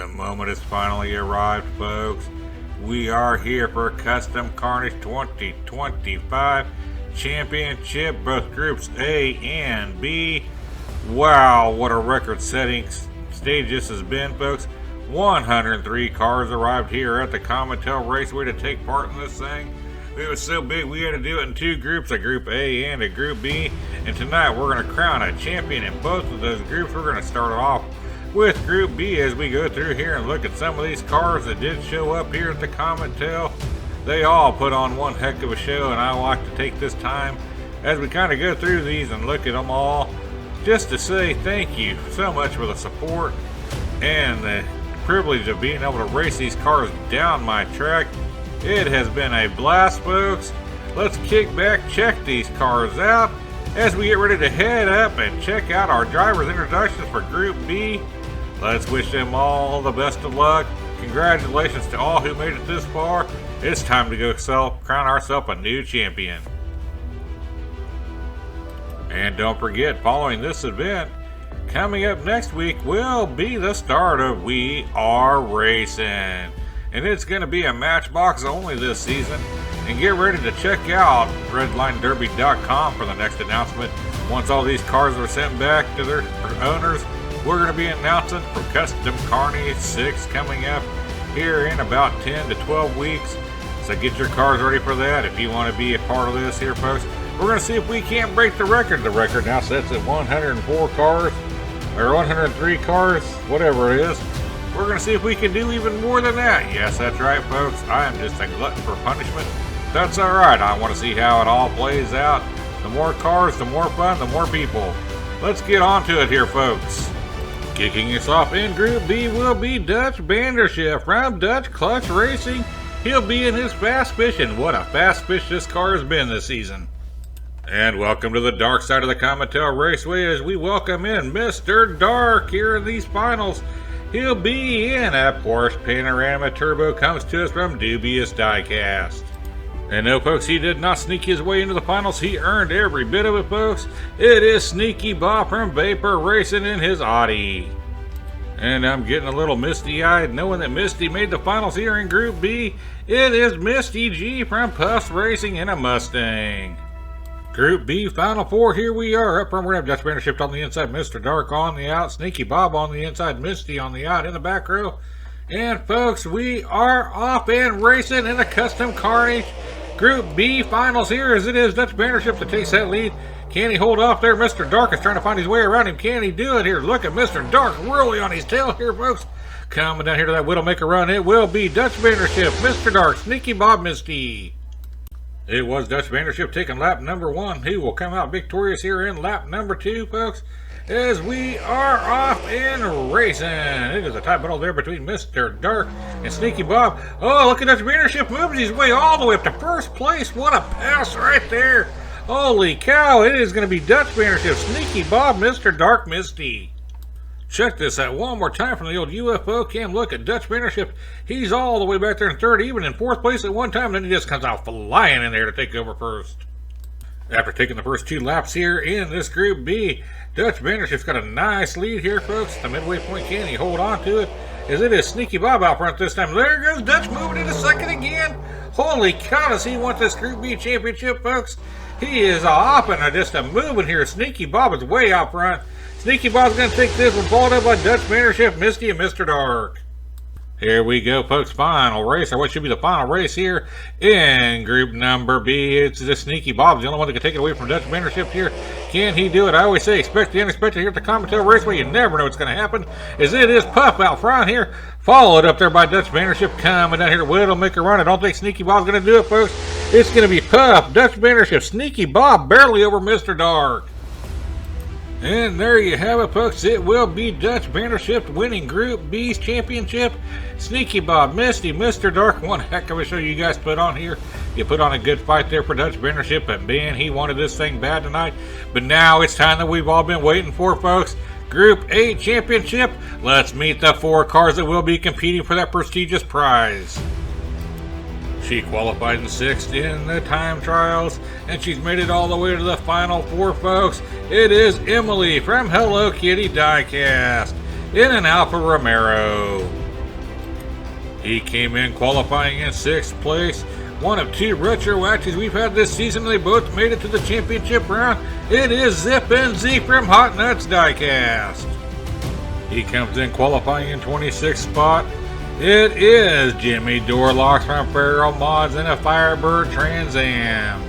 The moment has finally arrived, folks. We are here for Custom Carnage 2025 Championship, both Groups A and B. Wow, what a record-setting stage this has been, folks. 103 cars arrived here at the Comitel Raceway to take part in this thing. It was so big we had to do it in two groups, a Group A and a Group B. And tonight we're going to crown a champion in both of those groups. We're going to start off with Group B as we go through here and look at some of these cars that did show up here at the Comitel. They all put on one heck of a show, and I like to take this time as we kind of go through these and look at them all just to say thank you so much for the support and the privilege of being able to race these cars down my track. It has been a blast, folks. Let's kick back, check these cars out as we get ready to head up and check out our drivers' introductions for Group B. Let's wish them all the best of luck. Congratulations to all who made it this far. It's time to go crown ourselves a new champion. And don't forget, following this event, coming up next week will be the start of We Are Racing. And it's going to be a Matchbox only this season. And get ready to check out redlinederby.com for the next announcement. Once all these cars are sent back to their owners, we're going to be announcing for Custom Carnage 6 coming up here in about 10 to 12 weeks. So get your cars ready for that if you want to be a part of this here, folks. We're going to see if we can't break the record. The record now sets at 104 cars, or 103 cars, whatever it is. We're going to see if we can do even more than that. Yes, that's right, folks. I am just a glutton for punishment. That's all right. I want to see how it all plays out. The more cars, the more fun, the more people. Let's get on to it here, folks. Kicking us off in Group B will be Dutch Vanderschiff from Dutch Clutch Racing. He'll be in his fast fish, and what a fast fish this car has been this season. And welcome to the dark side of the Comitel Raceway as we welcome in Mr. Dark here in these finals. He'll be in a Porsche Panorama Turbo, comes to us from Dubious Diecast. And no, folks, he did not sneak his way into the finals. He earned every bit of it, folks. It is Sneaky Bob from Vapor Racing in his Audi. And I'm getting a little misty-eyed knowing that Misty made the finals here in Group B. It is Misty G from Puffs Racing in a Mustang. Group B, Final Four, here we are. Up front, we're going to have Dutch Vanderschiff on the inside, Mr. Dark on the out, Sneaky Bob on the inside, Misty on the out in the back row. And, folks, we are off and racing in a Custom Carnage Group B finals here as it is Dutch Vanderschiff that takes that lead. Can he hold off there? Mr. Dark is trying to find his way around him. Can he do it here? Look at Mr. Dark really on his tail here, folks. Coming down here to that Widowmaker run, it will be Dutch Vanderschiff, Mr. Dark, Sneaky Bob, Misty. It was Dutch Vanderschiff taking lap number 1. He will come out victorious here in lap number 2, folks, as we are off and racing. It is a tight battle there between Mr. Dark and Sneaky Bob. Oh, look at Dutch Vanderschiff moving his way all the way up to first place. What a pass right there. Holy cow, it is going to be Dutch Vanderschiff, Sneaky Bob, Mr. Dark, Misty. Check this out one more time from the old UFO cam. Look at Dutch Vanderschiff. He's all the way back there in third, even in fourth place at one time. Then he just comes out flying in there to take over first. After taking the first 2 laps here in this Group B, Dutch Vanderschiff's got a nice lead here, folks. The midway point, can he hold on to it? As it is Sneaky Bob out front this time. There goes Dutch moving into second again. Holy cow, does he want this Group B championship, folks? He is off and just a moving here. Sneaky Bob is way out front. Sneaky Bob's going to take this one, followed up by Dutch Vanderschiff, Misty, and Mr. Dark. Here we go, folks. Final race, or what should be the final race here in Group number B. It's the Sneaky Bob's the only one that can take it away from Dutch Vanderschiff here. Can he do it? I always say expect the unexpected here at the Comitel Raceway. You never know what's going to happen. As it is Puff out front here, followed up there by Dutch Vanderschiff coming down here. Widowmaker run. I don't think Sneaky Bob's going to do it, folks. It's going to be Puff, Dutch Vanderschiff, Sneaky Bob barely over Mr. Dark. And there you have it, folks. It will be Dutch Vanderschiff winning Group B's championship. Sneaky Bob, Misty, Mr. Dark. One heck of a show you guys put on here. You put on a good fight there for Dutch Vanderschiff, but man, he wanted this thing bad tonight. But now it's time that we've all been waiting for, folks. Group A championship. Let's meet the 4 cars that will be competing for that prestigious prize. She qualified in 6th in the time trials, and she's made it all the way to the Final 4, folks. It is Emily from Hello Kitty Diecast in an Alfa Romero. He came in qualifying in 6th place. One of 2 retroactives we've had this season. They both made it to the championship round. It is Zip and Z from Hot Nuts Diecast. He comes in qualifying in 26th spot. It is Jimmy Dorlocks from Feral Mods in a Firebird Trans Am.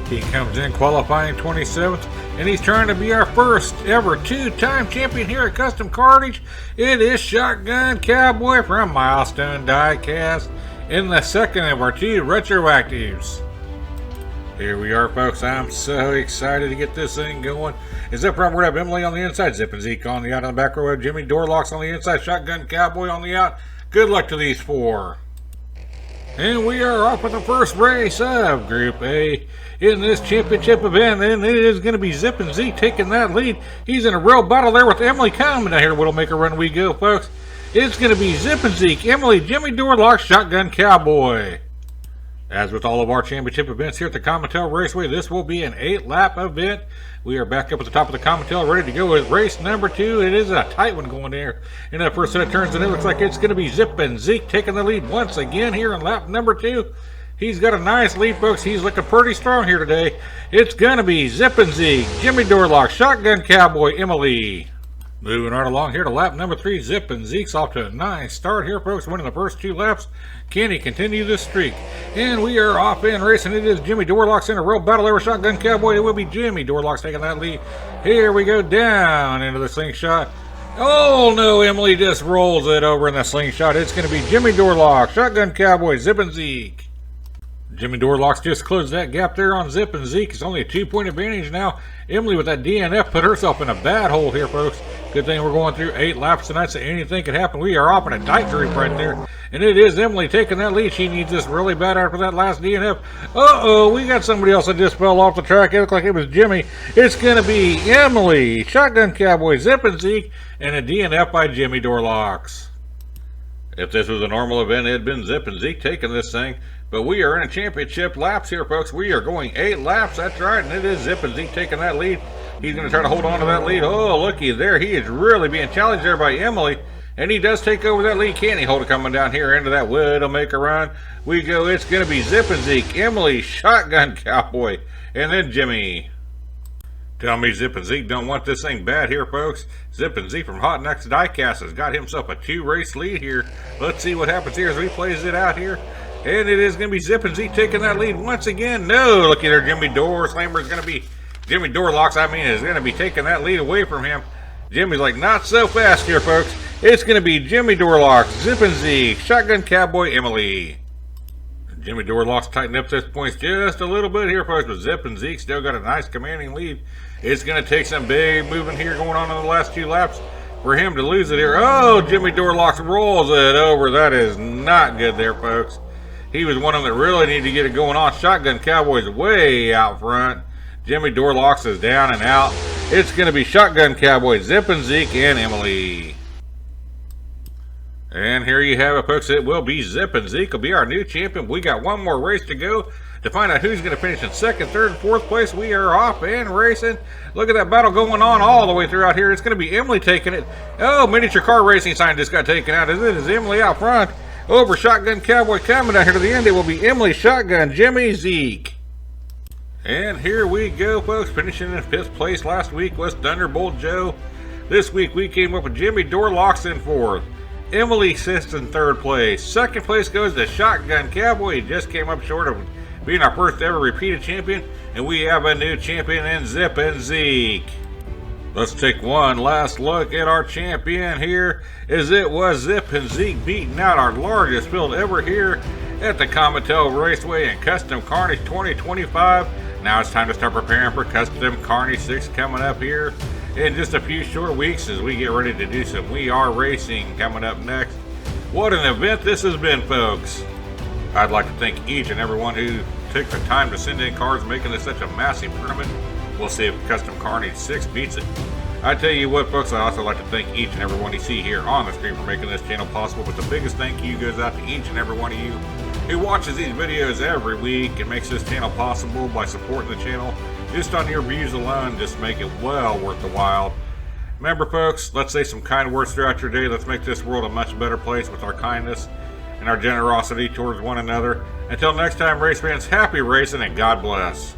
He comes in qualifying 27th, and he's trying to be our first ever 2-time champion here at Custom Carnage. It is Shotgun Cowboy from Milestone Diecast in the second of our 2 retroactives. Here we are, folks. I'm so excited to get this thing going. Is up front, we have Emily on the inside, Zip and Zeke on the out. On the back row, we have Jimmy Dorlocks on the inside, Shotgun Cowboy on the out. Good luck to these 4. And we are off with the first race of Group A in this championship event, and it is going to be Zip and Zeke taking that lead. He's in a real battle there with Emily coming down here. What'll make a run we go, folks. It's going to be Zip and Zeke, Emily, Jimmy Dorlocks, Shotgun Cowboy. As with all of our championship events here at the Comitel Raceway, this will be an 8-lap event. We are back up at the top of the Comitel, ready to go with race number 2. It is a tight one going there in that first set of turns, and it looks like it's going to be Zip and Zeke taking the lead once again here in lap number 2. He's got a nice lead, folks. He's looking pretty strong here today. It's going to be Zip and Zeke, Jimmy Dorlocks, Shotgun Cowboy, Emily. Moving right along here to lap number 3, Zip and Zeke's off to a nice start here, folks, winning the first 2 laps. Can he continue this streak? And we are off in racing. It is Jimmy Dorlocks in a real battle over Shotgun Cowboy. It will be Jimmy Dorlocks taking that lead. Here we go down into the slingshot. Oh no, Emily just rolls it over in the slingshot. It's going to be Jimmy Dorlocks, Shotgun Cowboy, Zip and Zeke. Jimmy Dorlocks just closed that gap there on Zip and Zeke. It's only a 2-point advantage now. Emily with that DNF put herself in a bad hole here, folks. Good thing we're going through 8 laps tonight, so anything could happen. We are off in a tight group right there. And it is Emily taking that lead. She needs this really bad after that last DNF. Uh-oh, we got somebody else that just fell off the track. It looked like it was Jimmy. It's going to be Emily, Shotgun Cowboy, Zip and Zeke, and a DNF by Jimmy Dorlocks. If this was a normal event, it had been Zip and Zeke taking this thing. But we are in a championship laps here, folks. We are going 8 laps, that's right, and it is Zip and Zeke taking that lead. He's going to try to hold on to that lead. Oh, looky there. He is really being challenged there by Emily. And he does take over that lead. Can he hold it coming down here into that wood? He'll make a run. We go. It's going to be Zip and Zeke, Emily, Shotgun Cowboy, and then Jimmy. Tell me Zip and Zeke don't want this thing bad here, folks. Zip and Zeke from Hot Nuts Diecast has got himself a 2-race lead here. Let's see what happens here as he plays it out here. And it is going to be Zip and Zeke taking that lead once again. No, look at there. Jimmy Slammer is going to be, Jimmy Dorlocks, is going to be taking that lead away from him. Jimmy's like, not so fast here, folks. It's going to be Jimmy Dorlocks, Zip and Zeke, Shotgun Cowboy, Emily. Jimmy Dorlocks tightened up this points just a little bit here, folks, but Zip and Zeke still got a nice commanding lead. It's going to take some big movement here going on in the last 2 laps for him to lose it here. Oh, Jimmy Dorlocks rolls it over. That is not good there, folks. He was one of them that really needed to get it going on. Shotgun Cowboy's way out front. Jimmy Dorlocks is down and out. It's going to be Shotgun Cowboy, Zip and Zeke, and Emily. And here you have it, folks. It will be Zip and Zeke will be our new champion. We got one more race to go to find out who's going to finish in 2nd, 3rd, and 4th place. We are off and racing. Look at that battle going on all the way throughout here. It's going to be Emily taking it. Oh, miniature car racing sign just got taken out. It is Emily out front. Over Shotgun Cowboy coming down here to the end. It will be Emily, Shotgun, Jimmy, Zeke. And here we go, folks. Finishing in 5th place last week was Thunderbolt Joe. This week we came up with Jimmy Dorlocks in 4th. Emily sits in 3rd place. 2nd place goes to Shotgun Cowboy. He just came up short of being our first ever repeated champion. And we have a new champion in Zip and Zeke. Let's take one last look at our champion here, as it was Zip and Zeke beating out our largest field ever here at the Comitel Raceway in Custom Carnage 2025. Now it's time to start preparing for Custom Carnage 6 coming up here in just a few short weeks as we get ready to do some We Are Racing coming up next. What an event this has been, folks. I'd like to thank each and everyone who took the time to send in cards, making this such a massive tournament. We'll see if Custom Carnage 6 beats it. I tell you what, folks, I'd also like to thank each and every one you see here on the stream for making this channel possible. But the biggest thank you goes out to each and every one of you who watches these videos every week and makes this channel possible by supporting the channel. Just on your views alone, just make it well worth the while. Remember, folks, let's say some kind words throughout your day. Let's make this world a much better place with our kindness and our generosity towards one another. Until next time, race fans, happy racing and God bless.